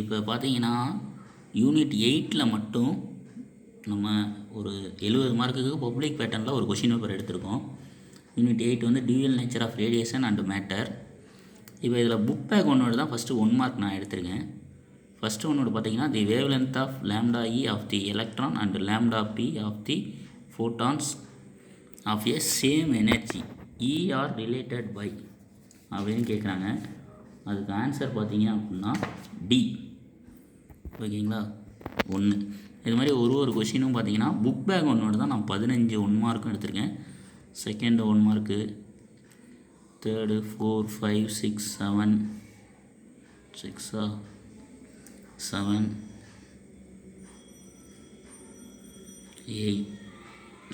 இப்போ பார்த்தீங்கன்னா யூனிட் 8ல் மட்டும் நம்ம ஒரு 70 மார்க்குக்கு பப்ளிக் பேட்டர்னில் ஒரு கொஷின் பேப்பர் எடுத்திருக்கோம். யூனிட் 8 வந்து dual nature of radiation and matter. இப்போ இதில் புக் பேக் ஒன்னோடு தான் ஃபஸ்ட்டு 1 மார்க் நான் எடுத்திருக்கேன். ஃபஸ்ட்டு ஒன்னோடு பார்த்தீங்கன்னா the wavelength of lambda e of the electron and lambda p of the photons of a same energy E are related by அப்படின்னு கேட்குறாங்க. அதுக்கு ஆன்சர் பார்த்தீங்க அப்படின்னா டி. ஓகேங்களா? 1. இது மாதிரி ஒரு கொஷினும் பார்த்தீங்கன்னா புக் பேக் ஒன்னோடு தான் நான் 15 1 மார்க்கும் எடுத்திருக்கேன். செகண்ட் 1 மார்க்கு, தேர்டு 4 5 6 7 6 7 8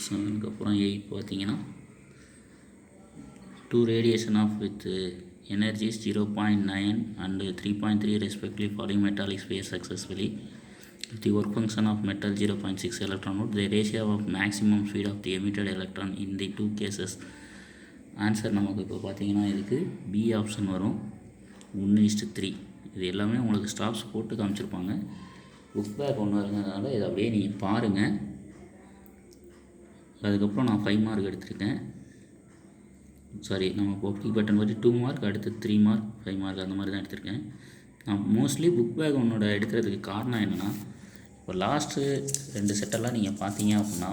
7க்கு அப்புறம் 8 பார்த்தீங்கன்னா 2 radiation of with energies 0.9 and 3.3 respectively falling metallic sphere successfully. If the work function of metal 0.6 electron volt, the ratio of maximum speed of the emitted electron in the two cases. Answer நமக்கு இப்போ பார்த்தீங்கன்னா இதுக்கு B option வரும். 1:3. இது எல்லாமே உங்களுக்கு stops போட்டு காமிச்சிருப்பாங்க. புக் பேக் ஒன்று இருந்ததுனால இதை அப்படியே நீங்கள் பாருங்கள். அதுக்கப்புறம் நான் 5 மார்க் எடுத்திருக்கேன். சாரி, நம்ம பப்ளிக் பேட்டர்ன் பற்றி 2 மார்க், அடுத்து 3 மார்க் 5 மார்க் அந்த மாதிரி தான் எடுத்திருக்கேன். நான் மோஸ்ட்லி புக் பேக் ஒன்னோட எடுக்கிறதுக்கு காரணம் என்னென்னா, இப்போ லாஸ்ட்டு 2 செட்டெல்லாம் நீங்கள் பார்த்தீங்க அப்படின்னா